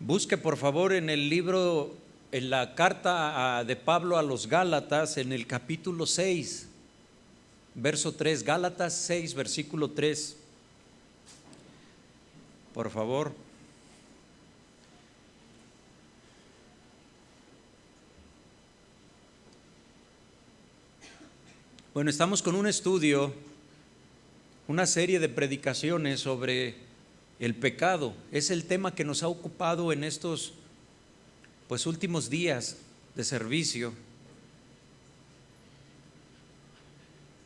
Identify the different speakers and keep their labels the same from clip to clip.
Speaker 1: Busque por favor en el libro, en la carta de Pablo a los Gálatas, en el capítulo 6, verso 3, Gálatas 6, versículo 3, por favor. Bueno, estamos con un estudio, una serie de predicaciones sobre el pecado. Es el tema que nos ha ocupado en estos últimos días de servicio.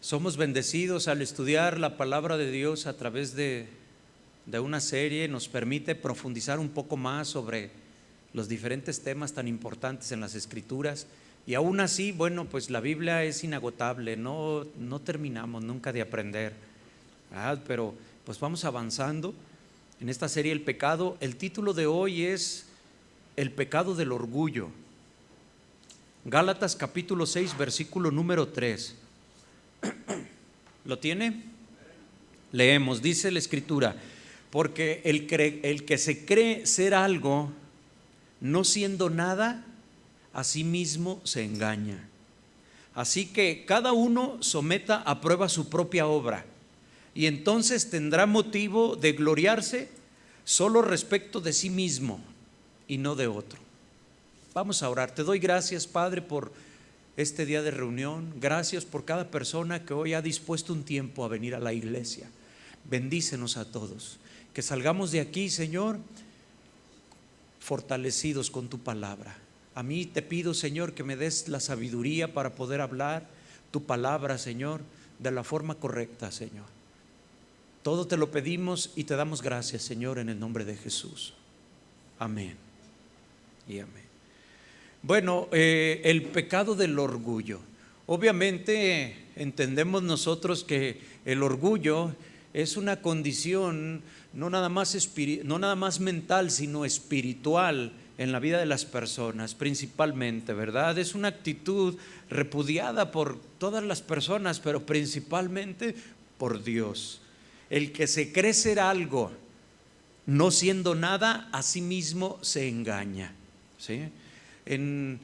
Speaker 1: Somos bendecidos al estudiar la palabra de Dios a través de una serie. Nos permite profundizar un poco más sobre los diferentes temas tan importantes en las Escrituras. Y aún así, bueno, pues la Biblia es inagotable, no terminamos nunca de aprender, ¿verdad? Pero pues vamos avanzando en esta serie El pecado. El título de hoy es El pecado del orgullo. Gálatas capítulo 6, versículo número 3. ¿Lo tiene? Leemos, dice la Escritura: porque el que se cree ser algo, no siendo nada, a sí mismo se engaña. Así que cada uno someta a prueba su propia obra, y entonces tendrá motivo de gloriarse solo respecto de sí mismo y no de otro. Vamos a orar. Te doy gracias, Padre, por este día de reunión. Gracias por cada persona que hoy ha dispuesto un tiempo a venir a la iglesia. Bendícenos a todos, que salgamos de aquí, Señor, fortalecidos con tu palabra. A mí te pido, Señor, que me des la sabiduría para poder hablar tu palabra, Señor, de la forma correcta, Señor. Todo te lo pedimos y te damos gracias, Señor, en el nombre de Jesús. Amén y amén. Bueno, el pecado del orgullo. Obviamente entendemos nosotros que el orgullo es una condición no nada más mental, sino espiritual en la vida de las personas, principalmente, ¿verdad? Es una actitud repudiada por todas las personas, pero principalmente por Dios. El que se cree ser algo, no siendo nada, a sí mismo se engaña, ¿sí? En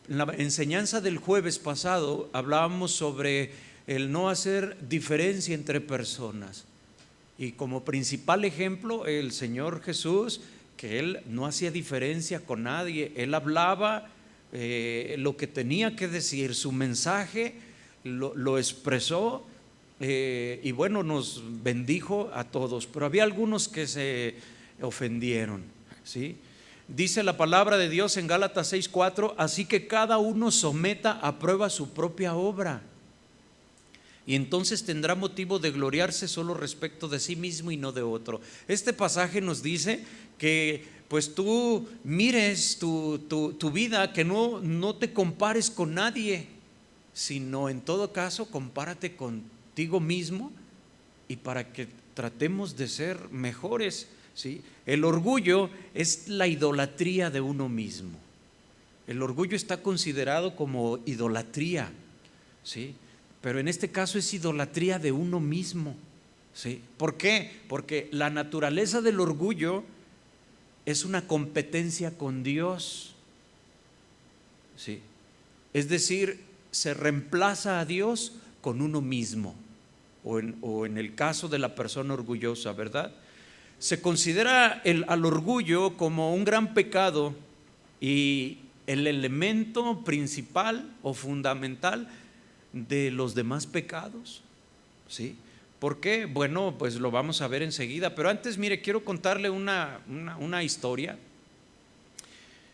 Speaker 1: la enseñanza del jueves pasado hablábamos sobre el no hacer diferencia entre personas, y como principal ejemplo el Señor Jesús, que Él no hacía diferencia con nadie. Él hablaba lo que tenía que decir, su mensaje lo expresó, y bueno, nos bendijo a todos, pero había algunos que se ofendieron, ¿sí? Dice la palabra de Dios en Gálatas 6:4: así que cada uno someta a prueba su propia obra, y entonces tendrá motivo de gloriarse solo respecto de sí mismo y no de otro. Este pasaje nos dice que pues tú mires tu vida, que no te compares con nadie, sino en todo caso compárate contigo mismo, y para que tratemos de ser mejores, ¿sí? El orgullo es la idolatría de uno mismo. El orgullo está considerado como idolatría, ¿sí? Pero en este caso es idolatría de uno mismo, ¿sí? ¿Por qué? Porque la naturaleza del orgullo es una competencia con Dios, ¿sí? Es decir, se reemplaza a Dios con uno mismo, o en el caso de la persona orgullosa, ¿verdad? Se considera al orgullo como un gran pecado y el elemento principal o fundamental de los demás pecados, ¿sí? ¿Por qué? Bueno, pues lo vamos a ver enseguida, pero antes, mire, quiero contarle una historia,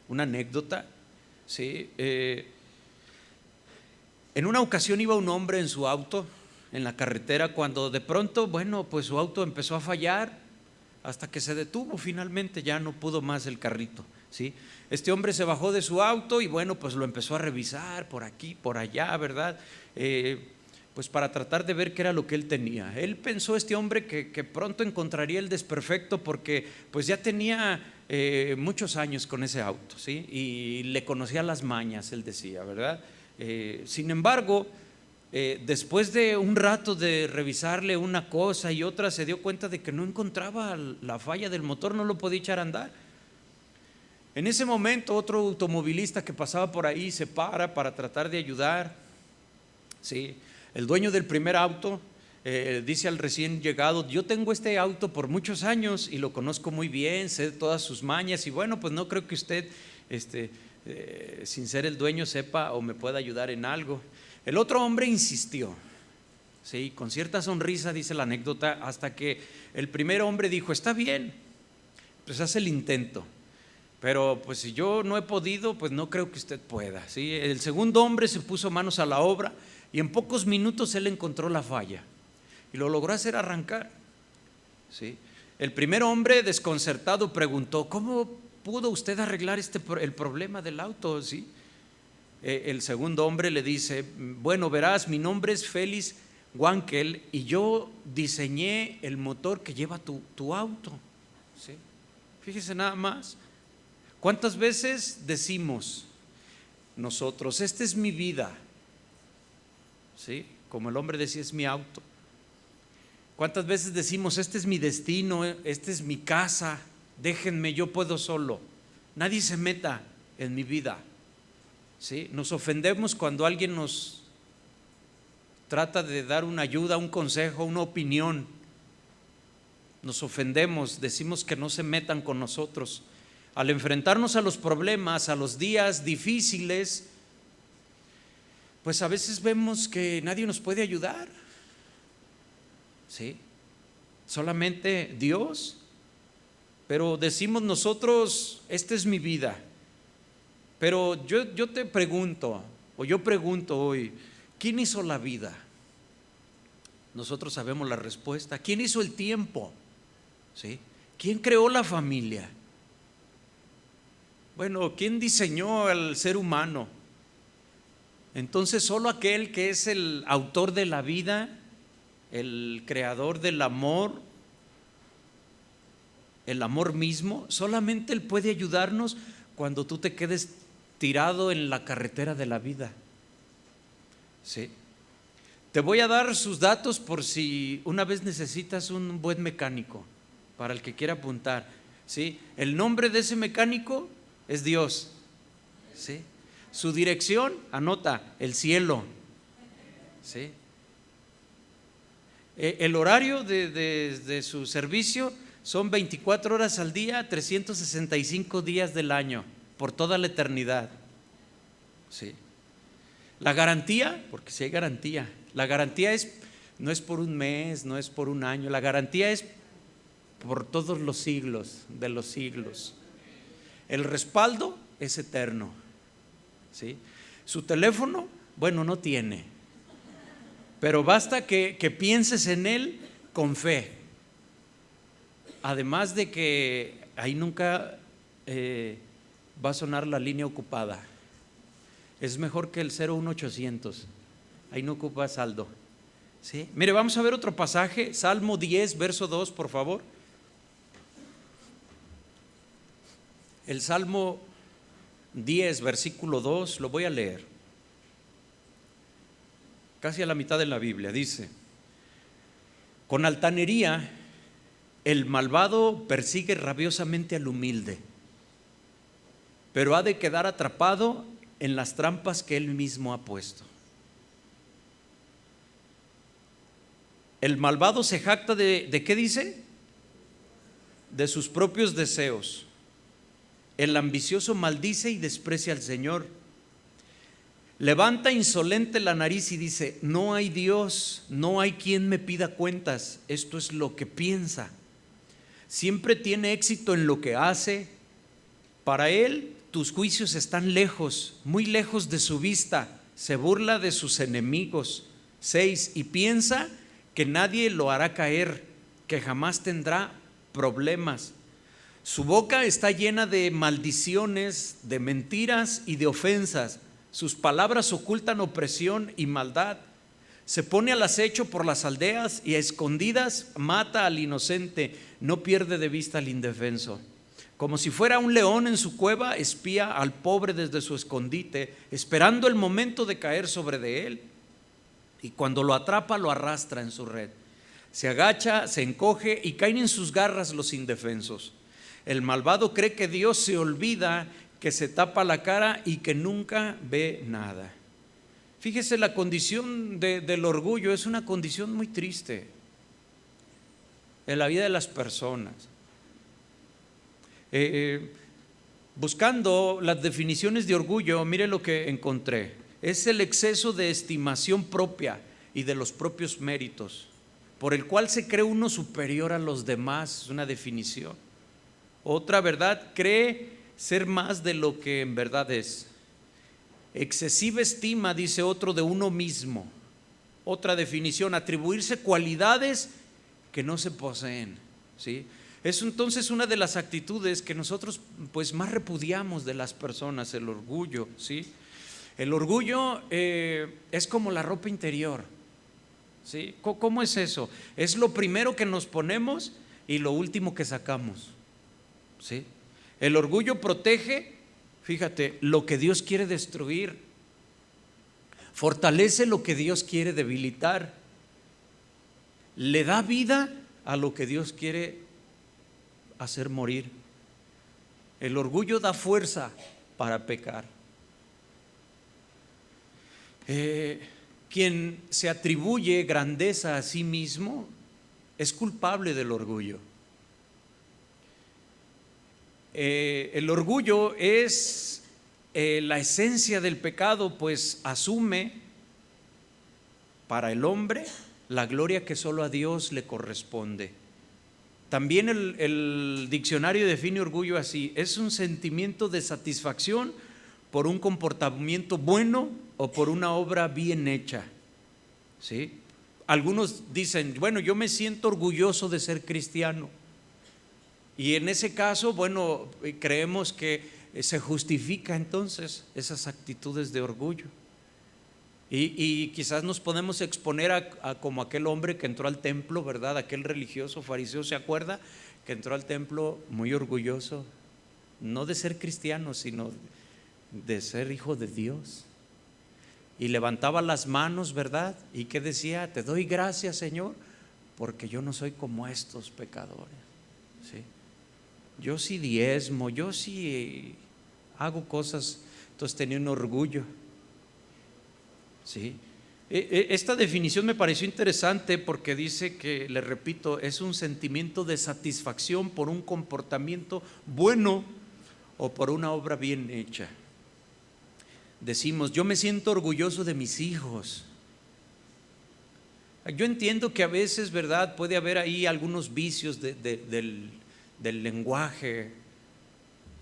Speaker 1: una anécdota, ¿sí? En una ocasión iba un hombre en su auto en la carretera, cuando de pronto, bueno, pues su auto empezó a fallar hasta que se detuvo. Finalmente ya no pudo más el carrito, ¿sí? Este hombre se bajó de su auto y bueno, pues lo empezó a revisar por aquí, por allá, ¿verdad? Pues para tratar de ver qué era lo que él tenía. Él pensó, este hombre, que pronto encontraría el desperfecto, porque pues ya tenía muchos años con ese auto, ¿sí? Y le conocía las mañas, él decía, ¿verdad? Sin embargo, después de un rato de revisarle una cosa y otra, se dio cuenta de que no encontraba la falla del motor, no lo podía echar a andar. En ese momento otro automovilista que pasaba por ahí se para tratar de ayudar. Sí, el dueño del primer auto dice al recién llegado: yo tengo este auto por muchos años y lo conozco muy bien, sé todas sus mañas, y bueno, pues no creo que usted sin ser el dueño sepa o me pueda ayudar en algo. El otro hombre insistió, sí, con cierta sonrisa, dice la anécdota, hasta que el primer hombre dijo: está bien, pues haz el intento, pero pues si yo no he podido, pues no creo que usted pueda, ¿sí? El segundo hombre se puso manos a la obra y en pocos minutos él encontró la falla y lo logró hacer arrancar, ¿sí? El primer hombre, desconcertado, preguntó: ¿cómo pudo usted arreglar el problema del auto? ¿Sí? El segundo hombre le dice: bueno, verás, mi nombre es Félix Wankel y yo diseñé el motor que lleva tu auto, ¿sí? Fíjese nada más. ¿Cuántas veces decimos nosotros: esta es mi vida? ¿Sí? Como el hombre decía: es mi auto. ¿Cuántas veces decimos: este es mi destino, esta es mi casa, déjenme, yo puedo solo, nadie se meta en mi vida? ¿Sí? Nos ofendemos cuando alguien nos trata de dar una ayuda, un consejo, una opinión. Nos ofendemos, decimos que no se metan con nosotros. Al enfrentarnos a los problemas, a los días difíciles, pues a veces vemos que nadie nos puede ayudar, ¿sí? Solamente Dios. Pero decimos nosotros: esta es mi vida. Pero yo te pregunto, o yo pregunto hoy: ¿quién hizo la vida? Nosotros sabemos la respuesta. ¿Quién hizo el tiempo? ¿Sí? ¿Quién creó la familia? Bueno, ¿quién diseñó al ser humano? Entonces solo aquel que es el autor de la vida, el creador del amor, el amor mismo, solamente Él puede ayudarnos cuando tú te quedes tirado en la carretera de la vida, ¿sí? Te voy a dar sus datos por si una vez necesitas un buen mecánico, para el que quiera apuntar, ¿sí? El nombre de ese mecánico es Dios, ¿sí? Su dirección, anota: el cielo, ¿sí? El horario de su servicio son 24 horas al día, 365 días del año, por toda la eternidad, ¿sí? La garantía, porque si hay garantía, la garantía no es por un mes, no es por un año, la garantía es por todos los siglos de los siglos. El respaldo es eterno, ¿sí? Su teléfono, bueno, no tiene, pero basta que pienses en él con fe. Además de que ahí nunca va a sonar la línea ocupada. Es mejor que el 01800, ahí no ocupa saldo, ¿sí? Mire, vamos a ver otro pasaje, Salmo 10, verso 2, por favor. El Salmo 10, versículo 2, lo voy a leer. Casi a la mitad de la Biblia, dice: con altanería el malvado persigue rabiosamente al humilde, pero ha de quedar atrapado en las trampas que él mismo ha puesto. El malvado se jacta ¿de qué dice? De sus propios deseos. El ambicioso maldice y desprecia al Señor. Levanta insolente la nariz y dice: no hay Dios, no hay quien me pida cuentas. Esto es lo que piensa. Siempre tiene éxito en lo que hace. Para él tus juicios están lejos, muy lejos de su vista. Se burla de sus enemigos. 6. Y piensa que nadie lo hará caer, que jamás tendrá problemas. Su boca está llena de maldiciones, de mentiras y de ofensas. Sus palabras ocultan opresión y maldad. Se pone al acecho por las aldeas y a escondidas mata al inocente. No pierde de vista al indefenso. Como si fuera un león en su cueva, espía al pobre desde su escondite, esperando el momento de caer sobre de él. Y cuando lo atrapa, lo arrastra en su red. Se agacha, se encoge y caen en sus garras los indefensos. El malvado cree que Dios se olvida, que se tapa la cara y que nunca ve nada. Fíjese, la condición del orgullo es una condición muy triste en la vida de las personas. Buscando las definiciones de orgullo, mire lo que encontré. Es el exceso de estimación propia y de los propios méritos, por el cual se cree uno superior a los demás. Es una definición. Otra, ¿verdad? Cree ser más de lo que en verdad es. Excesiva estima, dice otro, de uno mismo. Otra definición, atribuirse cualidades que no se poseen, ¿sí? Es entonces una de las actitudes que nosotros pues más repudiamos de las personas, el orgullo, ¿sí? El orgullo es como la ropa interior, ¿sí? ¿Cómo es eso? Es lo primero que nos ponemos y lo último que sacamos, ¿sí? El orgullo protege, fíjate, lo que Dios quiere destruir, fortalece lo que Dios quiere debilitar, le da vida a lo que Dios quiere hacer morir. El orgullo da fuerza para pecar. Quien se atribuye grandeza a sí mismo es culpable del orgullo. El orgullo es la esencia del pecado, pues asume para el hombre la gloria que solo a Dios le corresponde. También el diccionario define orgullo así: es un sentimiento de satisfacción por un comportamiento bueno o por una obra bien hecha, ¿sí? Algunos dicen, bueno, yo me siento orgulloso de ser cristiano, y en ese caso, bueno, creemos que se justifica entonces esas actitudes de orgullo. Y quizás nos podemos exponer a como aquel hombre que entró al templo, ¿verdad? Aquel religioso fariseo, ¿se acuerda? Que entró al templo muy orgulloso, no de ser cristiano, sino de ser hijo de Dios. Y levantaba las manos, ¿verdad? Y que decía, te doy gracias, Señor, porque yo no soy como estos pecadores, ¿sí? Yo sí diezmo, yo sí hago cosas. Entonces tenía un orgullo, ¿sí? Esta definición me pareció interesante porque dice que, le repito, es un sentimiento de satisfacción por un comportamiento bueno o por una obra bien hecha. Decimos, yo me siento orgulloso de mis hijos. Yo entiendo que a veces, ¿verdad?, puede haber ahí algunos vicios del lenguaje,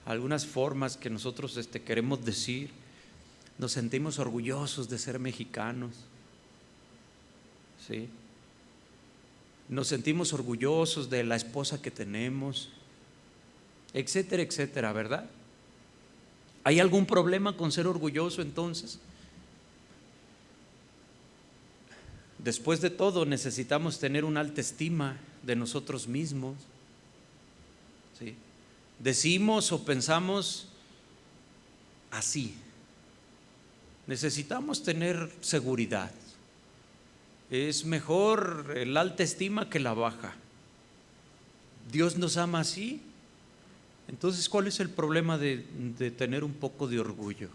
Speaker 1: algunas formas que nosotros queremos decir. Nos sentimos orgullosos de ser mexicanos, ¿sí? Nos sentimos orgullosos de la esposa que tenemos, etcétera, etcétera, ¿verdad? ¿Hay algún problema con ser orgulloso entonces? Después de todo, necesitamos tener una alta estima de nosotros mismos, ¿sí? Decimos o pensamos así. Necesitamos tener seguridad. Es mejor la alta estima que la baja. Dios nos ama así. Entonces, ¿cuál es el problema de tener un poco de orgullo?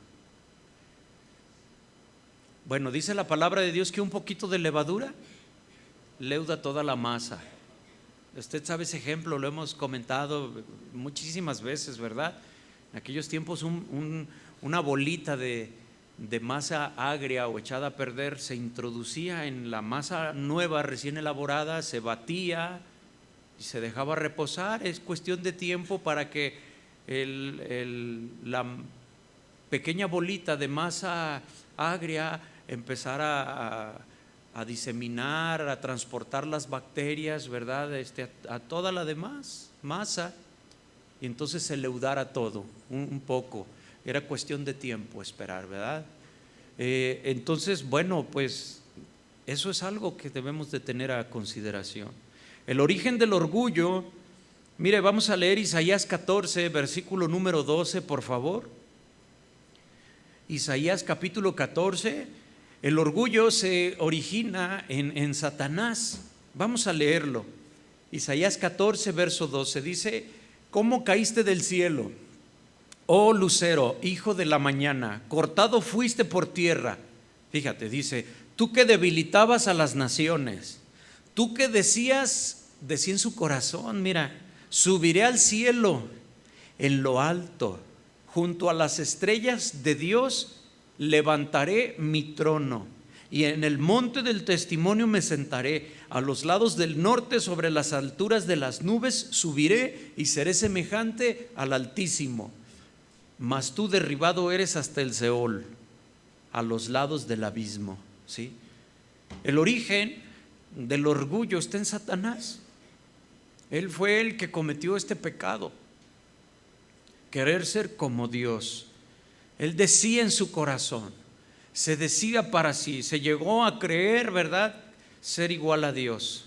Speaker 1: Bueno, dice la palabra de Dios que un poquito de levadura leuda toda la masa. Usted sabe ese ejemplo, lo hemos comentado muchísimas veces, ¿verdad? En aquellos tiempos una bolita de masa agria o echada a perder se introducía en la masa nueva recién elaborada, se batía y se dejaba reposar. Es cuestión de tiempo para que la pequeña bolita de masa agria empezara a diseminar, a transportar las bacterias, ¿verdad?, a toda la demás masa, y entonces se leudara todo un poco. Era cuestión de tiempo esperar, ¿verdad? Entonces, bueno, pues eso es algo que debemos de tener a consideración. El origen del orgullo, mire, vamos a leer Isaías 14, versículo número 12, por favor. Isaías capítulo 14. El orgullo se origina en Satanás. Vamos a leerlo. Isaías 14, verso 12, dice: ¿cómo caíste del cielo? Oh lucero, hijo de la mañana, cortado fuiste por tierra. Fíjate, dice, tú que debilitabas a las naciones, tú que decía en su corazón, mira, subiré al cielo, en lo alto, junto a las estrellas de Dios, levantaré mi trono, y en el monte del testimonio me sentaré, a los lados del norte, sobre las alturas de las nubes, subiré y seré semejante al Altísimo. Mas tú derribado eres hasta el Seol, a los lados del abismo. ¿Sí? El origen del orgullo está en Satanás. Él fue el que cometió este pecado, querer ser como Dios. Él decía en su corazón, se decía para sí, se llegó a creer, ¿verdad?, ser igual a Dios.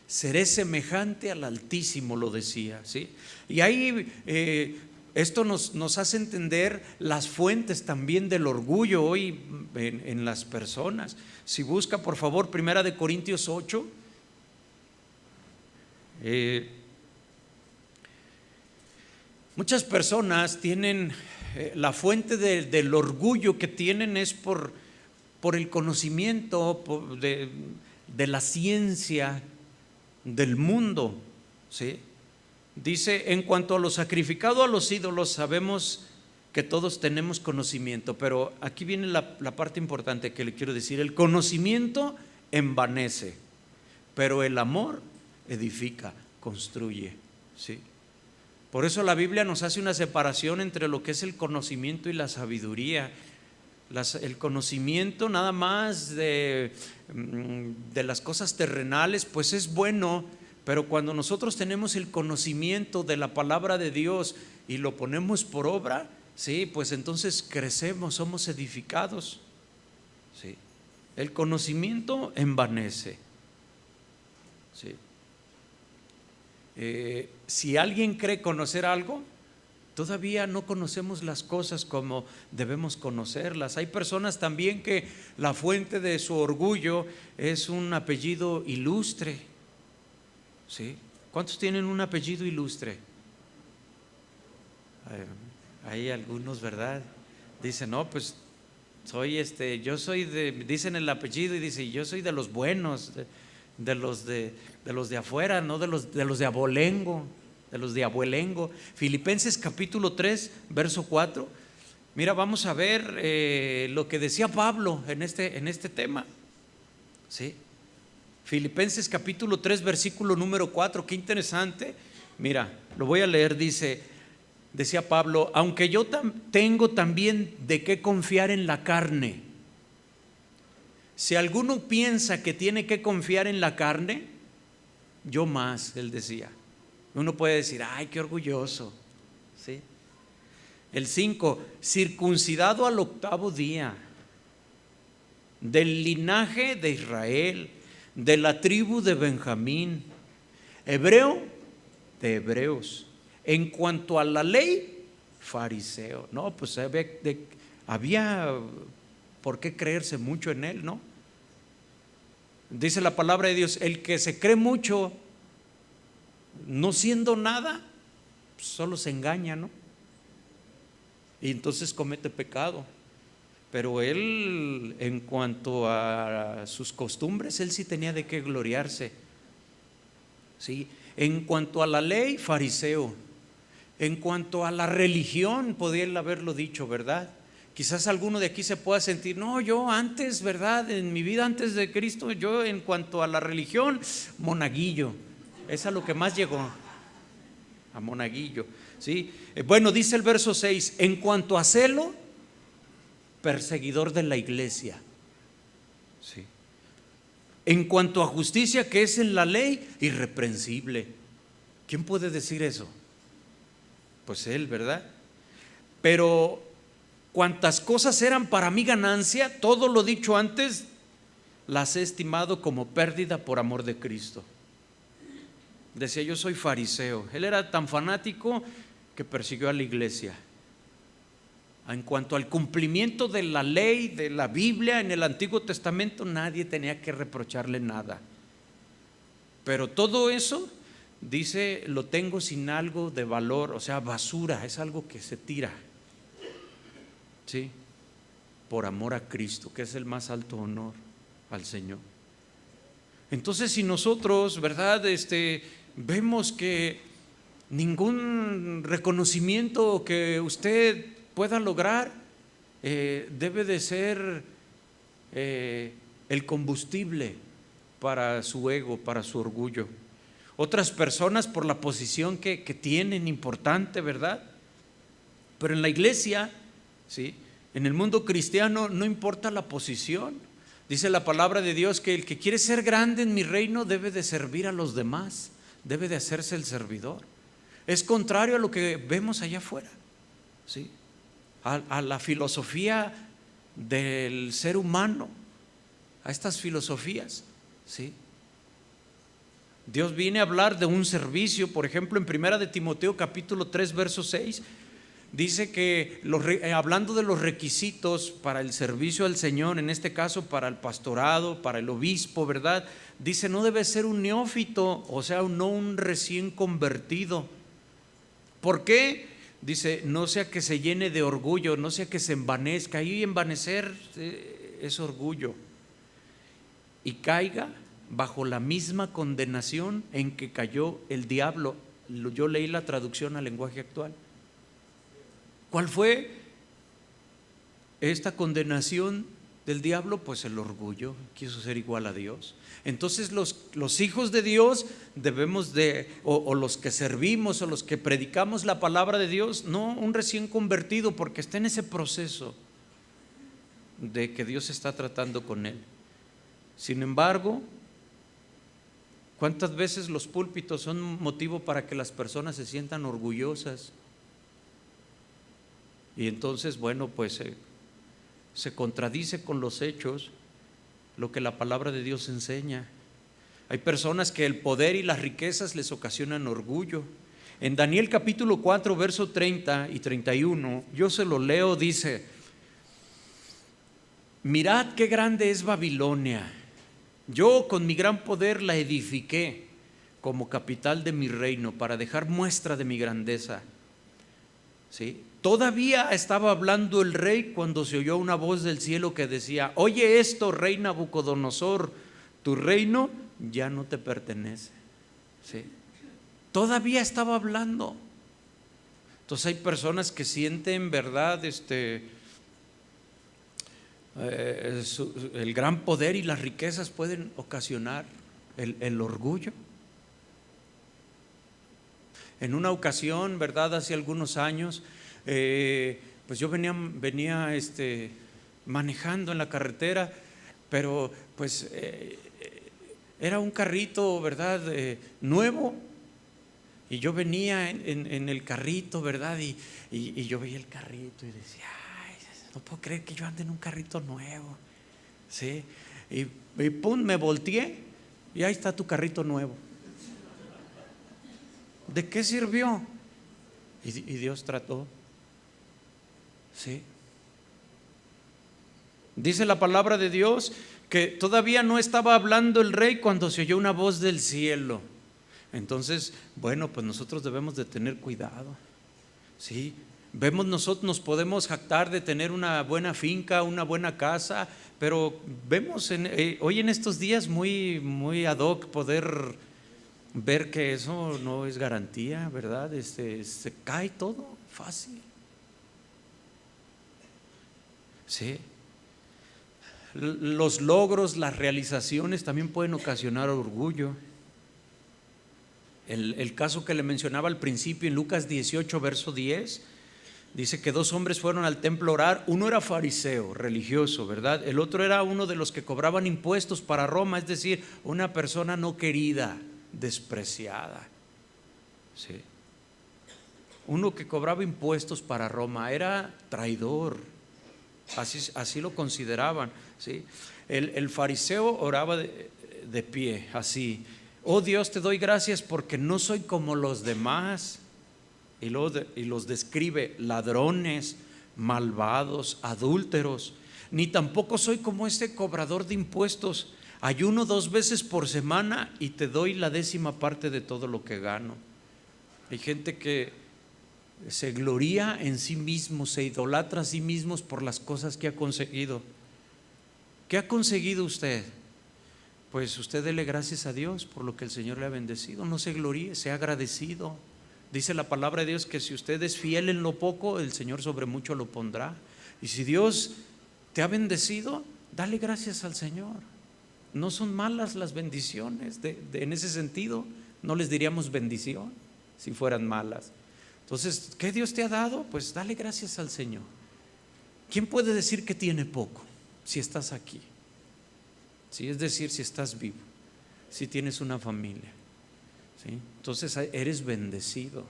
Speaker 1: Seré semejante al Altísimo, lo decía, ¿sí? Y ahí esto nos hace entender las fuentes también del orgullo hoy en las personas. Si busca por favor 1 Corintios 8. Muchas personas tienen la fuente del orgullo que tienen es por el conocimiento de la ciencia del mundo, ¿sí? Dice, en cuanto a lo sacrificado a los ídolos, sabemos que todos tenemos conocimiento, pero aquí viene la parte importante que le quiero decir. El conocimiento envanece, pero el amor edifica, construye, ¿sí? Por eso la Biblia nos hace una separación entre lo que es el conocimiento y la sabiduría. El conocimiento nada más de las cosas terrenales, pues es bueno, pero cuando nosotros tenemos el conocimiento de la palabra de Dios y lo ponemos por obra, sí, pues entonces crecemos, somos edificados, sí. El conocimiento envanece, sí. Si alguien cree conocer algo, todavía no conocemos las cosas como debemos conocerlas. Hay personas también que la fuente de su orgullo es un apellido ilustre, ¿sí? ¿Cuántos tienen un apellido ilustre? Hay algunos, ¿verdad? Dicen, no, pues yo soy dicen el apellido y dicen, yo soy de los buenos, de los de afuera, no de los de abolengo. De los de abuelengo. Filipenses capítulo 3 verso 4. Mira, vamos a ver lo que decía Pablo en este tema, ¿sí? Filipenses capítulo 3 versículo número 4. Qué interesante. Mira, lo voy a leer. Decía Pablo, aunque yo tengo también de qué confiar en la carne. Si alguno piensa que tiene que confiar en la carne, yo más, él decía. Uno puede decir, ay, qué orgulloso, ¿sí? El 5, circuncidado al 8º día, del linaje de Israel, de la tribu de Benjamín, hebreo de hebreos, en cuanto a la ley, fariseo. No, pues había por qué creerse mucho en él, ¿no? Dice la palabra de Dios, el que se cree mucho, no siendo nada, solo se engaña, ¿no? Y entonces comete pecado. Pero él, en cuanto a sus costumbres, él sí tenía de qué gloriarse, ¿sí? En cuanto a la ley, fariseo. En cuanto a la religión, podía él haberlo dicho, ¿verdad? Quizás alguno de aquí se pueda sentir, no, yo antes, ¿verdad? En mi vida antes de Cristo, yo en cuanto a la religión, monaguillo. Es a lo que más llegó, a monaguillo, ¿sí? Bueno, dice el verso 6, en cuanto a celo, perseguidor de la iglesia, ¿sí? En cuanto a justicia, que es en la ley, irreprensible. ¿Quién puede decir eso? Pues él, ¿verdad? Pero cuantas cosas eran para mi ganancia, todo lo dicho antes, las he estimado como pérdida por amor de Cristo. Decía, yo soy fariseo. Él era tan fanático que persiguió a la iglesia. En cuanto al cumplimiento de la ley, de la Biblia en el Antiguo Testamento, nadie tenía que reprocharle nada. Pero todo eso dice, lo tengo sin algo de valor, o sea, basura, es algo que se tira, ¿sí? Por amor a Cristo, que es el más alto honor al Señor. Entonces, si nosotros, ¿verdad? Vemos que ningún reconocimiento que usted pueda lograr debe de ser el combustible para su ego, para su orgullo. Otras personas por la posición que tienen importante, ¿verdad? Pero en la iglesia, ¿sí?, en el mundo cristiano no importa la posición. Dice la palabra de Dios que el que quiere ser grande en mi reino debe de servir a los demás, debe de hacerse el servidor. Es contrario a lo que vemos allá afuera, ¿sí?, a la filosofía del ser humano, a estas filosofías, ¿sí? Dios viene a hablar de un servicio. Por ejemplo, en 1 de Timoteo capítulo 3 verso 6 dice que hablando de los requisitos para el servicio al Señor, en este caso para el pastorado, para el obispo, ¿verdad? Dice, no debe ser un neófito, o sea, no un recién convertido. ¿Por qué? Dice, no sea que se llene de orgullo, no sea que se envanezca. Y envanecer es orgullo, y caiga bajo la misma condenación en que cayó el diablo. Yo leí la traducción al lenguaje actual. ¿Cuál fue esta condenación del diablo? Pues el orgullo, quiso ser igual a Dios. Entonces los hijos de Dios debemos de, o los que servimos, o los que predicamos la palabra de Dios, no un recién convertido, porque está en ese proceso de que Dios está tratando con él. Sin embargo, ¿cuántas veces los púlpitos son motivo para que las personas se sientan orgullosas? Y entonces, bueno, pues se contradice con los hechos lo que la palabra de Dios enseña. Hay personas que el poder y las riquezas les ocasionan orgullo. En Daniel capítulo 4, verso 30 y 31, yo se lo leo, dice: mirad qué grande es Babilonia. Yo con mi gran poder la edifiqué como capital de mi reino, para dejar muestra de mi grandeza. ¿Sí? Todavía estaba hablando el rey cuando se oyó una voz del cielo que decía: oye esto, rey Nabucodonosor, tu reino ya no te pertenece. ¿Sí? Todavía estaba hablando. Entonces hay personas que sienten, ¿verdad?, el gran poder y las riquezas pueden ocasionar el orgullo. En una ocasión, ¿verdad?, hace algunos años, pues yo venía manejando en la carretera, pero pues era un carrito, ¿verdad?, nuevo, y yo venía en el carrito, ¿verdad?, y yo veía el carrito y decía: ay, no puedo creer que yo ande en un carrito nuevo, ¿sí? Y pum, me volteé y ahí está tu carrito nuevo. ¿De qué sirvió? Y Dios trató. ¿Sí? Dice la palabra de Dios que todavía no estaba hablando el rey cuando se oyó una voz del cielo. Entonces, bueno, pues nosotros debemos de tener cuidado. ¿Sí? Nosotros nos podemos jactar de tener una buena finca, una buena casa, pero vemos hoy en estos días muy, muy ad hoc poder ver que eso no es garantía, ¿verdad? Se cae todo fácil. Sí. Los logros, las realizaciones también pueden ocasionar orgullo. El caso que le mencionaba al principio en Lucas 18, verso 10, dice que 2 hombres fueron al templo a orar. Uno era fariseo, religioso, ¿verdad? El otro era uno de los que cobraban impuestos para Roma, es decir, una persona no querida, despreciada. ¿Sí? Uno que cobraba impuestos para Roma era traidor, así lo consideraban. ¿Sí? El fariseo oraba de pie, así: oh Dios, te doy gracias porque no soy como los demás. Y los describe: ladrones, malvados, adúlteros, ni tampoco soy como este cobrador de impuestos. Ayuno 2 veces por semana y te doy la 10ª parte de todo lo que gano. Hay gente que se gloría en sí mismo, se idolatra a sí mismos por las cosas que ha conseguido. ¿Qué ha conseguido usted? Pues usted dele gracias a Dios por lo que el Señor le ha bendecido. No se gloríe, sea agradecido. Dice la palabra de Dios que si usted es fiel en lo poco, el Señor sobre mucho lo pondrá. Y si Dios te ha bendecido, dale gracias al Señor. No son malas las bendiciones, en ese sentido no les diríamos bendición si fueran malas. Entonces, ¿qué Dios te ha dado? Pues dale gracias al Señor. ¿Quién puede decir que tiene poco si estás aquí? Sí, es decir, si estás vivo, si tienes una familia, ¿sí? Entonces eres bendecido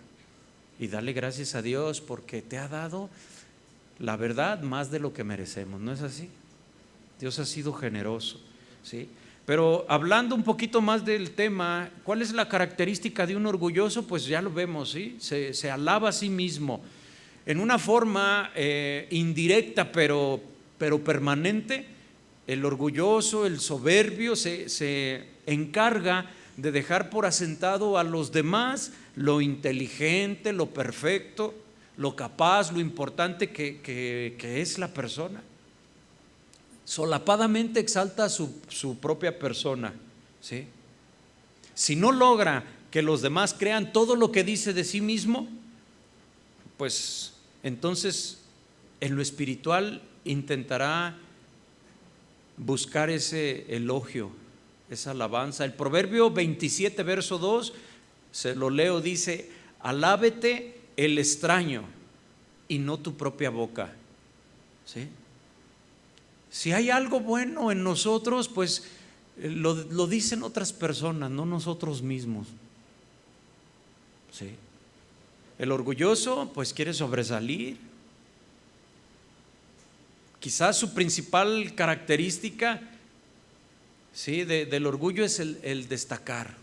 Speaker 1: y dale gracias a Dios porque te ha dado, la verdad, más de lo que merecemos. ¿No es así? Dios ha sido generoso, ¿sí? Pero hablando un poquito más del tema, ¿cuál es la característica de un orgulloso? Pues ya lo vemos, ¿sí? Se alaba a sí mismo en una forma indirecta pero permanente. El orgulloso, el soberbio se encarga de dejar por asentado a los demás lo inteligente, lo perfecto, lo capaz, lo importante que es la persona. Solapadamente exalta su propia persona, ¿sí? Si no logra que los demás crean todo lo que dice de sí mismo, pues entonces en lo espiritual intentará buscar ese elogio, esa alabanza. El Proverbio 27 verso 2, se lo leo, dice: alábete el extraño y no tu propia boca, ¿sí? Si hay algo bueno en nosotros, pues lo dicen otras personas, no nosotros mismos, ¿sí? El orgulloso pues quiere sobresalir. Quizás su principal característica, ¿sí?, del orgullo es el destacar.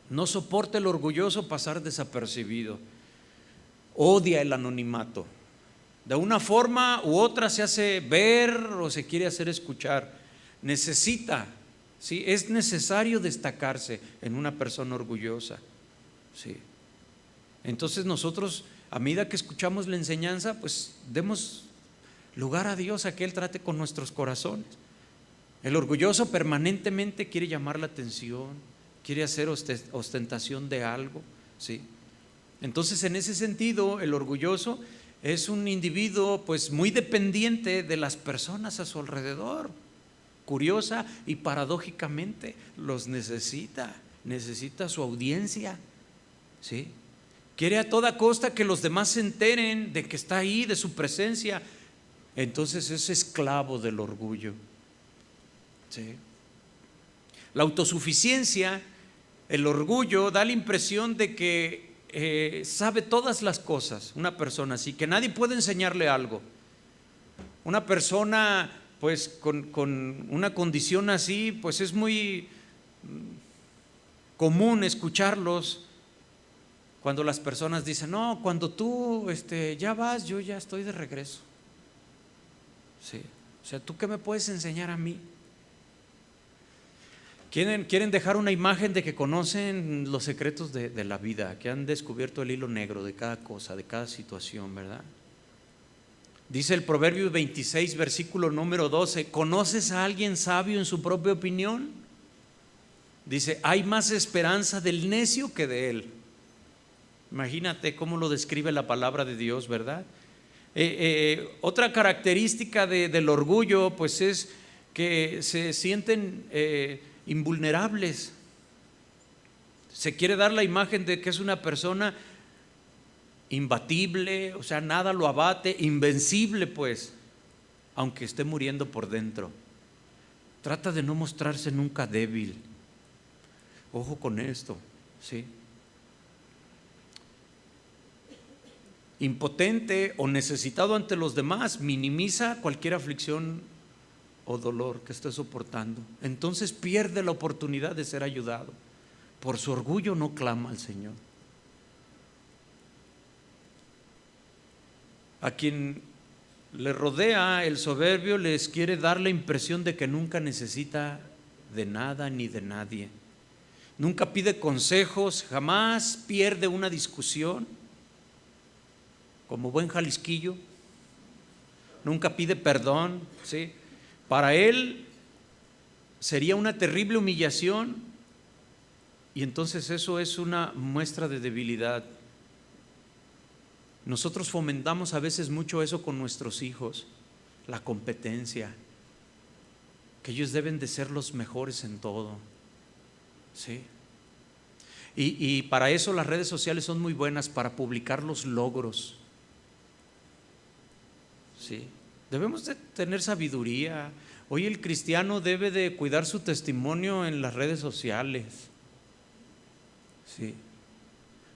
Speaker 1: No soporta el orgulloso pasar desapercibido. Odia el anonimato. De una forma u otra se hace ver o se quiere hacer escuchar. Necesita, ¿sí?, es necesario destacarse en una persona orgullosa, ¿sí? Entonces nosotros, a medida que escuchamos la enseñanza, pues demos lugar a Dios a que Él trate con nuestros corazones. El orgulloso permanentemente quiere llamar la atención, quiere hacer ostentación de algo, ¿sí? Entonces, en ese sentido, el orgulloso es un individuo pues muy dependiente de las personas a su alrededor. Curiosa y paradójicamente los necesita su audiencia, ¿sí? Quiere a toda costa que los demás se enteren de que está ahí, de su presencia. Entonces es esclavo del orgullo, ¿sí? La autosuficiencia, el orgullo, da la impresión de que sabe todas las cosas. Una persona así, que nadie puede enseñarle algo. Una persona pues con una condición así, pues es muy común escucharlos cuando las personas dicen: no, cuando tú ya vas, yo ya estoy de regreso. Sí. O sea, ¿tú qué me puedes enseñar a mí? Quieren dejar una imagen de que conocen los secretos de la vida, que han descubierto el hilo negro de cada cosa, de cada situación, ¿verdad? Dice el Proverbio 26, versículo número 12: ¿conoces a alguien sabio en su propia opinión? Dice: hay más esperanza del necio que de él. Imagínate cómo lo describe la palabra de Dios, ¿verdad? Otra característica del orgullo pues es que se sienten invulnerables. Se quiere dar la imagen de que es una persona imbatible, o sea, nada lo abate, invencible pues, aunque esté muriendo por dentro. Trata de no mostrarse nunca débil. Ojo con esto, ¿sí? Impotente o necesitado ante los demás, minimiza cualquier aflicción o dolor que esté soportando. Entonces pierde la oportunidad de ser ayudado. Por su orgullo no clama al Señor. A quien le rodea, el soberbio les quiere dar la impresión de que nunca necesita de nada ni de nadie. Nunca pide consejos, jamás pierde una discusión, como buen jalisquillo. Nunca pide perdón, ¿sí? Para él sería una terrible humillación, y entonces eso es una muestra de debilidad. Nosotros fomentamos a veces mucho eso con nuestros hijos, la competencia, que ellos deben de ser los mejores en todo, ¿sí? Y para eso las redes sociales son muy buenas, para publicar los logros, ¿sí? Debemos de tener sabiduría. Hoy el cristiano debe de cuidar su testimonio en las redes sociales, ¿sí?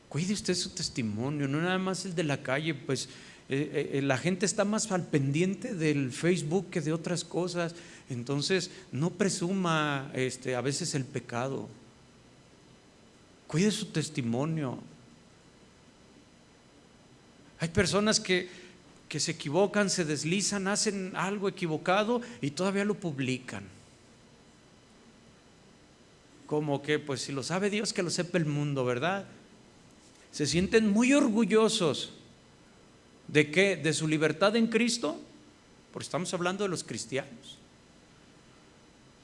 Speaker 1: Cuide usted su testimonio, no nada más el de la calle. Pues la gente está más al pendiente del Facebook que de otras cosas. Entonces no presuma a veces el pecado. Cuide su testimonio. Hay personas que se equivocan, se deslizan, hacen algo equivocado y todavía lo publican. Como que pues si lo sabe Dios, que lo sepa el mundo, ¿verdad? Se sienten muy orgullosos. ¿De qué? De su libertad en Cristo, porque estamos hablando de los cristianos,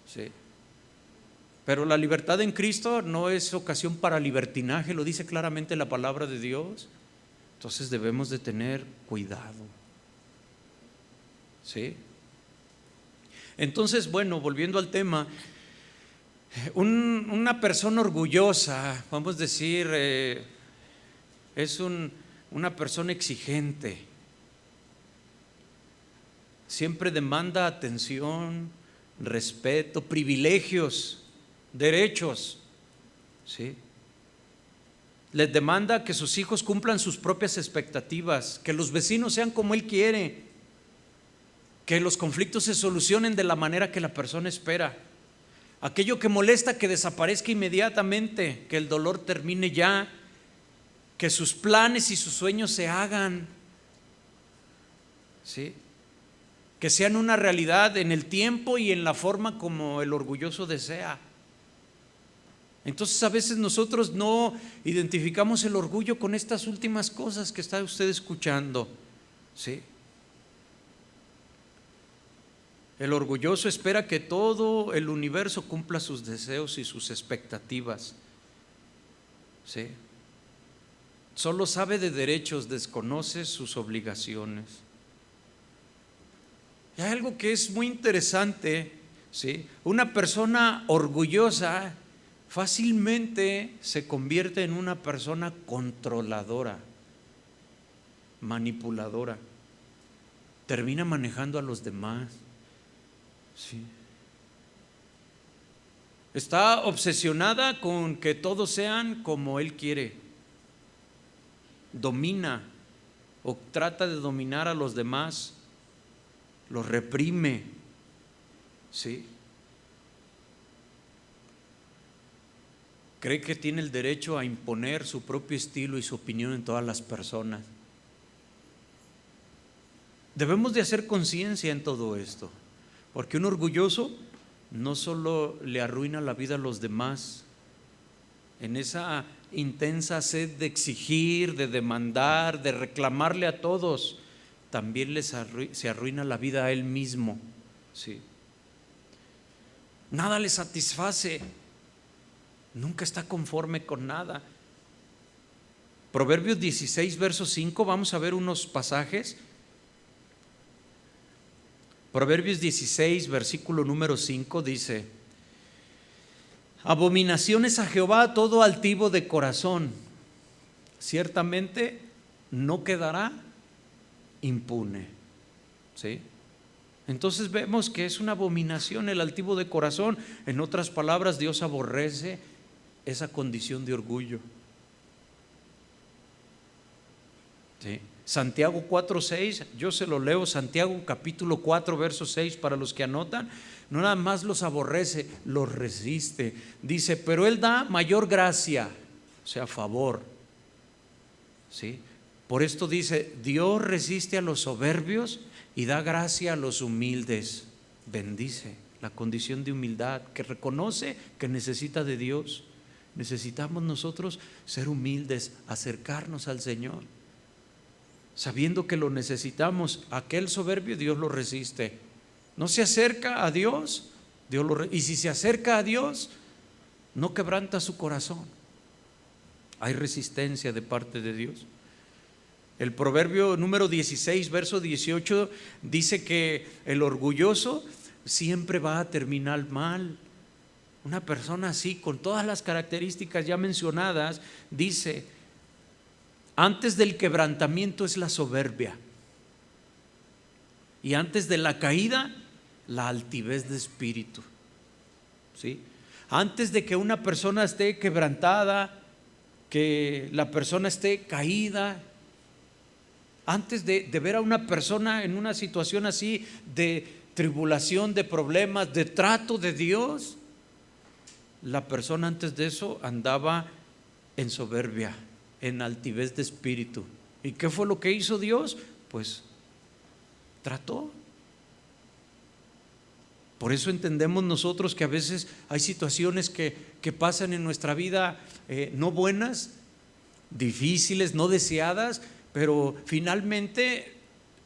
Speaker 1: ¿sí? Pero la libertad en Cristo no es ocasión para libertinaje, lo dice claramente la palabra de Dios. Entonces debemos de tener cuidado, ¿sí? Entonces, bueno, volviendo al tema, una persona orgullosa, vamos a decir, es una persona exigente, siempre demanda atención, respeto, privilegios, derechos, ¿sí? Les demanda que sus hijos cumplan sus propias expectativas, que los vecinos sean como él quiere, que los conflictos se solucionen de la manera que la persona espera. Aquello que molesta, que desaparezca inmediatamente, que el dolor termine ya, que sus planes y sus sueños se hagan, ¿sí? Que sean una realidad en el tiempo y en la forma como el orgulloso desea. Entonces a veces nosotros no identificamos el orgullo con estas últimas cosas que está usted escuchando, ¿sí? El orgulloso espera que todo el universo cumpla sus deseos y sus expectativas, ¿sí? Solo sabe de derechos, desconoce sus obligaciones. Y hay algo que es muy interesante, ¿sí? Una persona orgullosa fácilmente se convierte en una persona controladora, manipuladora, termina manejando a los demás, ¿sí? Está obsesionada con que todos sean como él quiere, domina o trata de dominar a los demás, los reprime, ¿sí? Cree que tiene el derecho a imponer su propio estilo y su opinión en todas las personas. Debemos de hacer conciencia en todo esto, porque un orgulloso no solo le arruina la vida a los demás, en esa intensa sed de exigir, de demandar, de reclamarle a todos, también se arruina la vida a él mismo, ¿sí? Nada le satisface, nunca está conforme con nada. Proverbios 16, verso 5, vamos a ver unos pasajes. Proverbios 16, versículo número 5 dice: abominaciones a Jehová todo altivo de corazón, ciertamente no quedará impune, ¿sí? Entonces vemos que es una abominación el altivo de corazón. En otras palabras, Dios aborrece esa condición de orgullo, ¿sí? Santiago 4:6, yo se lo leo, Santiago capítulo 4, verso 6, para los que anotan. No nada más los aborrece, los resiste. Dice, pero Él da mayor gracia, o sea, favor, ¿sí? Por esto dice, Dios resiste a los soberbios y da gracia a los humildes. Bendice la condición de humildad, que reconoce que necesita de Dios. Necesitamos nosotros ser humildes, acercarnos al Señor, sabiendo que lo necesitamos. Aquel soberbio Dios lo resiste. No se acerca a Dios, y si se acerca a Dios, no quebranta su corazón. Hay resistencia de parte de Dios. El proverbio número 16, verso 18 dice que el orgulloso siempre va a terminar mal. Una persona así, con todas las características ya mencionadas, dice: antes del quebrantamiento es la soberbia, y antes de la caída, la altivez de espíritu. ¿Sí? Antes de que una persona esté quebrantada, que la persona esté caída, antes de ver a una persona en una situación así de tribulación, de problemas, de trato de Dios, la persona antes de eso andaba en soberbia, en altivez de espíritu. ¿Y qué fue lo que hizo Dios? Pues trató. Por eso entendemos nosotros que a veces hay situaciones que pasan en nuestra vida, no buenas, difíciles, no deseadas, pero finalmente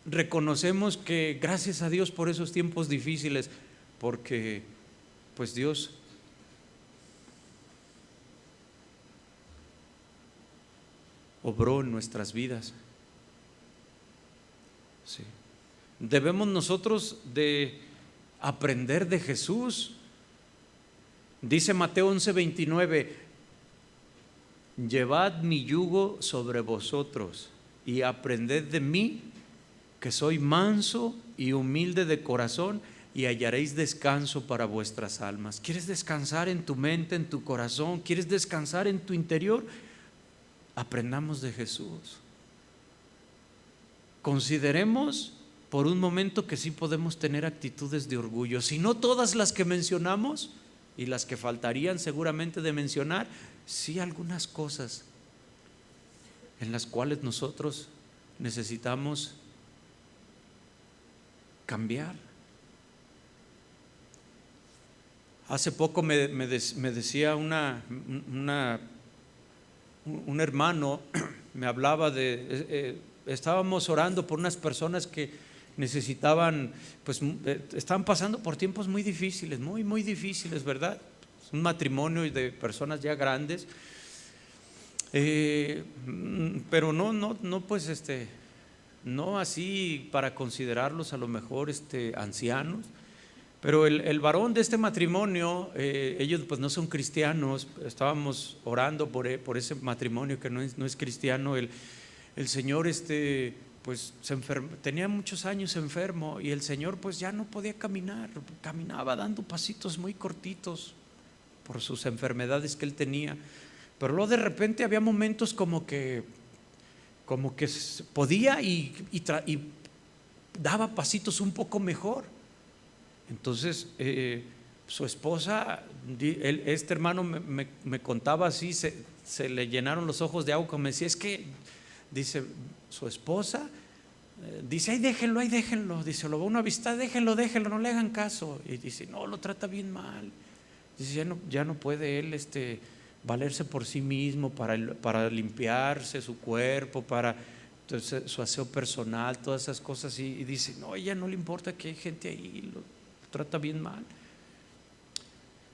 Speaker 1: reconocemos que gracias a Dios por esos tiempos difíciles, porque pues Dios obró en nuestras vidas. Sí. Debemos nosotros de aprender de Jesús. Dice Mateo 11:29: llevad mi yugo sobre vosotros y aprended de mí, que soy manso y humilde de corazón, y hallaréis descanso para vuestras almas. ¿Quieres descansar en tu mente, en tu corazón? ¿Quieres descansar en tu interior? Aprendamos de Jesús. Consideremos por un momento que sí podemos tener actitudes de orgullo, si no todas las que mencionamos y las que faltarían seguramente de mencionar, sí algunas cosas en las cuales nosotros necesitamos cambiar. Hace poco me decía un hermano, me hablaba de, estábamos orando por unas personas que necesitaban, pues estaban pasando por tiempos muy difíciles, muy difíciles, ¿verdad? Un matrimonio de personas ya grandes, pero no pues no así para considerarlos a lo mejor ancianos. Pero el varón de este matrimonio, ellos pues no son cristianos. Estábamos orando por ese matrimonio que no es cristiano. El señor pues tenía muchos años enfermo, y el señor pues ya no podía caminar, caminaba dando pasitos muy cortitos por sus enfermedades que él tenía. Pero luego de repente había momentos como que podía y daba pasitos un poco mejor. Entonces su esposa, este hermano me contaba así, se le llenaron los ojos de agua, como me decía, es que, dice, su esposa dice: ay, déjenlo, dice, lo va uno a visitar, déjenlo, no le hagan caso. Y dice: no, lo trata bien mal. Dice: ya no puede él valerse por sí mismo para limpiarse su cuerpo, para su aseo personal, todas esas cosas. Y dice: no, a ella no le importa que hay gente ahí, lo trata bien mal.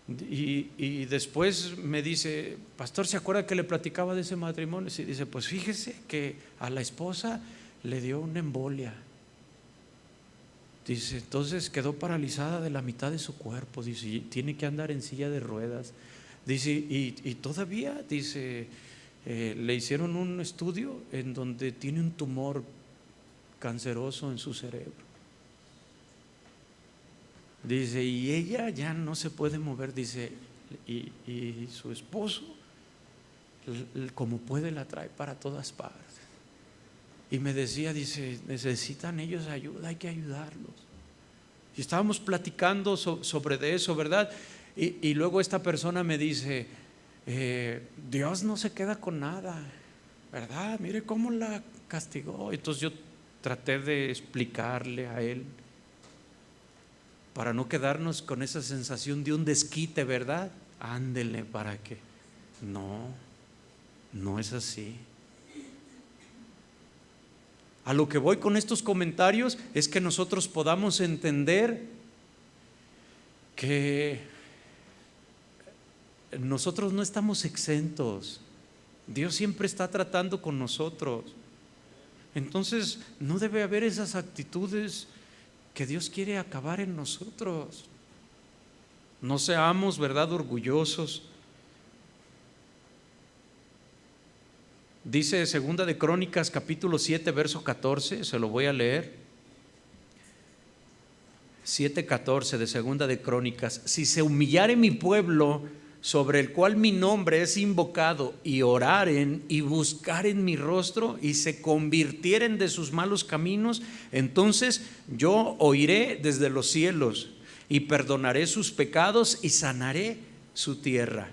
Speaker 1: Y después me dice: pastor, ¿se acuerda que le platicaba de ese matrimonio? Y dice: pues fíjese que a la esposa le dio una embolia. Dice: entonces quedó paralizada de la mitad de su cuerpo. Dice: tiene que andar en silla de ruedas. Dice: y todavía, dice, le hicieron un estudio en donde tiene un tumor canceroso en su cerebro. Dice: y ella ya no se puede mover. Dice: y su esposo, como puede, la trae para todas partes. Y me decía, dice: necesitan ellos ayuda, hay que ayudarlos. Y estábamos platicando sobre de eso, ¿verdad? Y luego esta persona me dice: Dios no se queda con nada, ¿verdad? Mire cómo la castigó. Entonces yo traté de explicarle a él para no quedarnos con esa sensación de un desquite, ¿verdad? Ándele para que. No, no es así. A lo que voy con estos comentarios es que nosotros podamos entender que nosotros no estamos exentos. Dios siempre está tratando con nosotros. Entonces no debe haber esas actitudes que Dios quiere acabar en nosotros. No seamos, ¿verdad?, orgullosos. Dice 2 de Crónicas capítulo 7 verso 14, se lo voy a leer. 7:14 de 2 de Crónicas: si se humillare mi pueblo, sobre el cual mi nombre es invocado, y oraren y buscaren mi rostro, y se convirtieren de sus malos caminos, entonces yo oiré desde los cielos y perdonaré sus pecados y sanaré su tierra.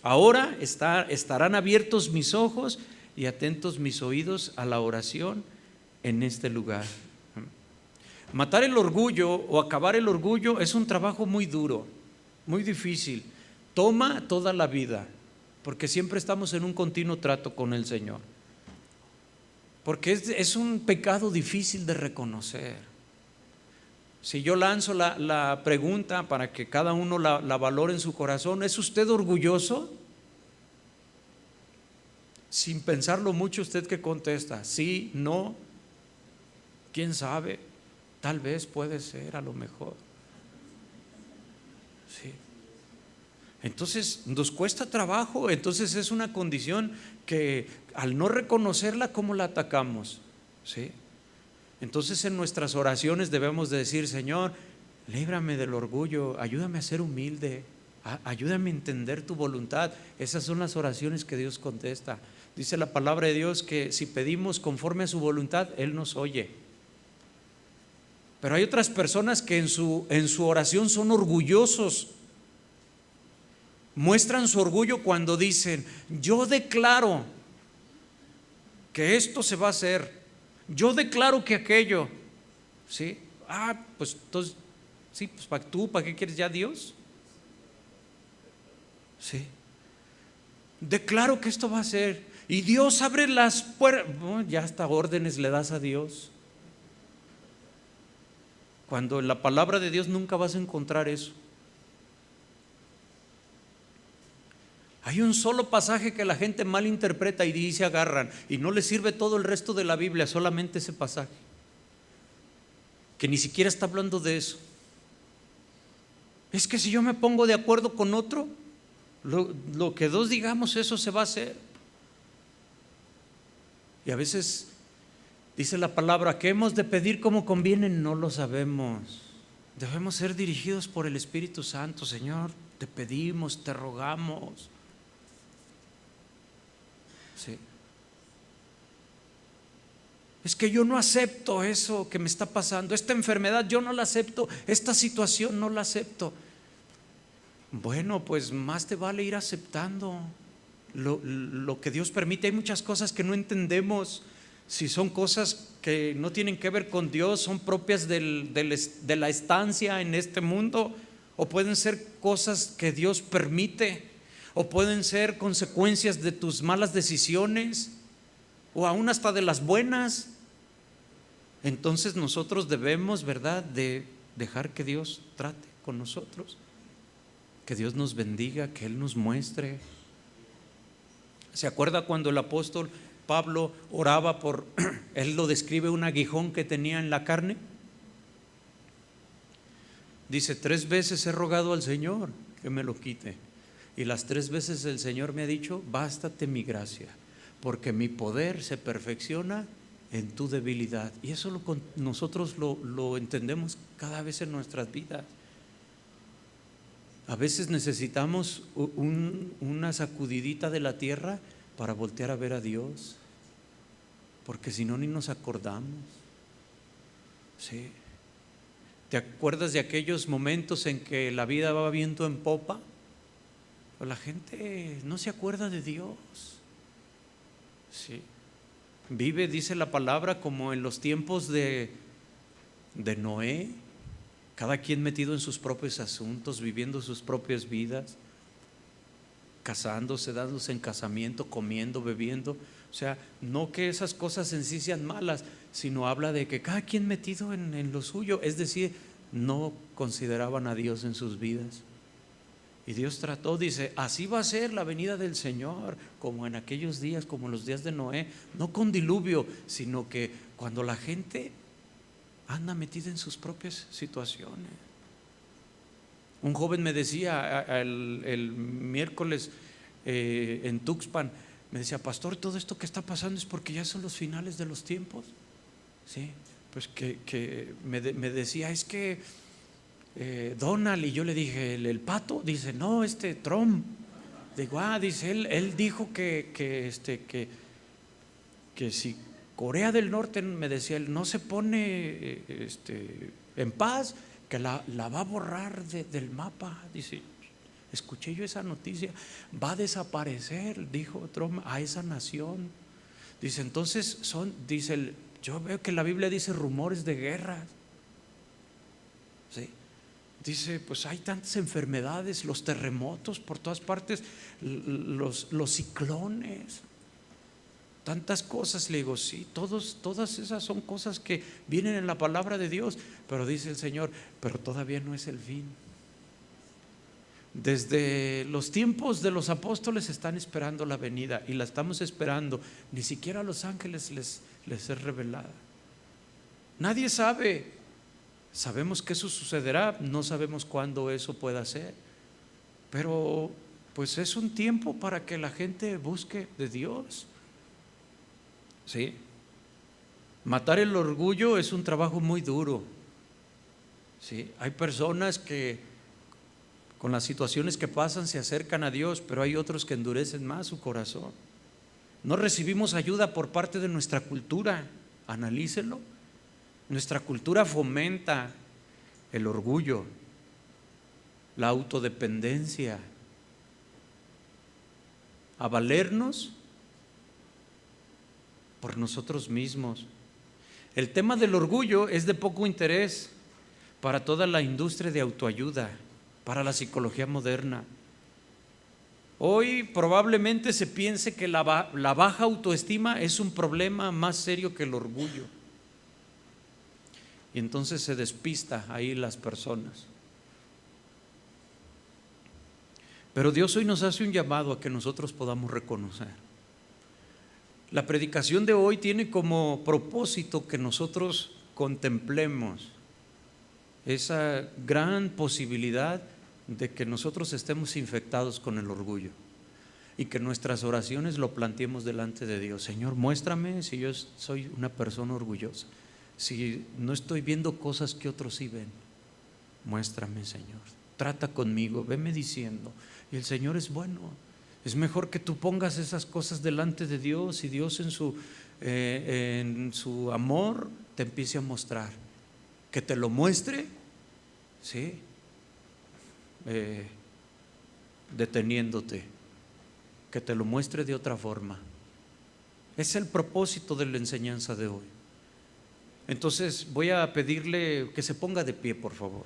Speaker 1: Ahora estarán abiertos mis ojos y atentos mis oídos a la oración en este lugar. Matar el orgullo o acabar el orgullo es un trabajo muy duro, muy difícil. Toma toda la vida, porque siempre estamos en un continuo trato con el Señor. Porque es un pecado difícil de reconocer. Si yo lanzo la pregunta para que cada uno la valore en su corazón: ¿es usted orgulloso? Sin pensarlo mucho, ¿usted qué contesta? Sí, no, quién sabe, tal vez, puede ser, a lo mejor. Sí. Entonces nos cuesta trabajo. Entonces es una condición que al no reconocerla, ¿cómo la atacamos? ¿Sí? Entonces en nuestras oraciones debemos de decir: Señor, líbrame del orgullo, ayúdame a ser humilde, ayúdame a entender tu voluntad. Esas son las oraciones que Dios contesta. Dice la palabra de Dios que si pedimos conforme a su voluntad, Él nos oye. Pero hay otras personas que en su oración son orgullosos. Muestran su orgullo cuando dicen: yo declaro que esto se va a hacer, yo declaro que aquello. ¿Sí? Pues entonces, sí, pues ¿para qué quieres ya Dios? Sí. Declaro que esto va a ser, y Dios abre las puertas. Ya hasta órdenes le das a Dios, cuando en la palabra de Dios nunca vas a encontrar eso. Hay un solo pasaje que la gente malinterpreta y se agarran, y no les sirve todo el resto de la Biblia, solamente ese pasaje, que ni siquiera está hablando de eso. Es que si yo me pongo de acuerdo con otro, lo que dos digamos, eso se va a hacer. Y a veces dice la palabra que hemos de pedir como conviene, no lo sabemos. Debemos ser dirigidos por el Espíritu Santo. Señor, te pedimos, te rogamos. Sí. Es que yo no acepto eso que me está pasando, esta enfermedad yo no la acepto, esta situación no la acepto. Bueno, pues más te vale ir aceptando lo que Dios permite. Hay muchas cosas que no entendemos. Si son cosas que no tienen que ver con Dios, son propias de la estancia en este mundo, o pueden ser cosas que Dios permite, o pueden ser consecuencias de tus malas decisiones, o aún hasta de las buenas. Entonces nosotros debemos, ¿verdad?, de dejar que Dios trate con nosotros, que Dios nos bendiga, que Él nos muestre. ¿Se acuerda cuando el apóstol Pablo oraba por, él lo describe, un aguijón que tenía en la carne? Dice: 3 veces he rogado al Señor que me lo quite, y las 3 veces el Señor me ha dicho: bástate mi gracia, porque mi poder se perfecciona en tu debilidad. Y eso nosotros lo entendemos cada vez en nuestras vidas. A veces necesitamos una sacudidita de la tierra para voltear a ver a Dios, porque si no, ni nos acordamos. ¿Sí? ¿Te acuerdas de aquellos momentos en que la vida va viento en popa? Pero la gente no se acuerda de Dios. ¿Sí? Vive, dice la palabra, como en los tiempos de Noé, cada quien metido en sus propios asuntos, viviendo sus propias vidas, casándose, dándose en casamiento, comiendo, bebiendo. O sea, no que esas cosas en sí sean malas, sino habla de que cada quien metido en lo suyo, es decir, no consideraban a Dios en sus vidas. Y Dios trató, dice, así va a ser la venida del Señor, como en aquellos días, como en los días de Noé, no con diluvio, sino que cuando la gente anda metida en sus propias situaciones. Un joven me decía el miércoles en Tuxpan, me decía: pastor, todo esto que está pasando es porque ya son los finales de los tiempos. Sí, pues que me decía, es que Donald, y yo le dije, el pato, dice, no, Trump. Digo, dice, él dijo que si Corea del Norte, me decía él, no se pone en paz, que la va a borrar del mapa. Dice, escuché yo esa noticia, va a desaparecer, dijo Trump, a esa nación. Dice, entonces dice, yo veo que la Biblia dice rumores de guerra. ¿Sí? Dice, pues hay tantas enfermedades, los terremotos por todas partes, los ciclones, tantas cosas. Le digo, sí, todas esas son cosas que vienen en la palabra de Dios, pero dice el Señor, pero todavía no es el fin. Desde los tiempos de los apóstoles están esperando la venida, y la estamos esperando. Ni siquiera a los ángeles les es revelada. Nadie sabe. Sabemos que eso sucederá, no sabemos cuándo eso pueda ser, pero pues es un tiempo para que la gente busque de Dios. ¿Sí? Matar el orgullo es un trabajo muy duro. ¿Sí? Hay personas que con las situaciones que pasan se acercan a Dios, pero hay otros que endurecen más su corazón. No recibimos ayuda por parte de nuestra cultura, analícelo. Nuestra cultura fomenta el orgullo, la autodependencia, a valernos por nosotros mismos. El tema del orgullo es de poco interés para toda la industria de autoayuda, para la psicología moderna. Hoy probablemente se piense que la baja autoestima es un problema más serio que el orgullo. Y entonces se despista ahí las personas. Pero Dios hoy nos hace un llamado a que nosotros podamos reconocer. La predicación de hoy tiene como propósito que nosotros contemplemos esa gran posibilidad de que nosotros estemos infectados con el orgullo y que nuestras oraciones lo planteemos delante de Dios. Señor, muéstrame si yo soy una persona orgullosa. Si no estoy viendo cosas que otros sí ven, muéstrame, Señor. Trata conmigo, veme diciendo. Y el Señor es bueno. Es mejor que tú pongas esas cosas delante de Dios, y Dios en su amor te empiece a mostrar. Que te lo muestre, ¿sí? Deteniéndote. Que te lo muestre de otra forma. Es el propósito de la enseñanza de hoy. Entonces voy a pedirle que se ponga de pie, por favor.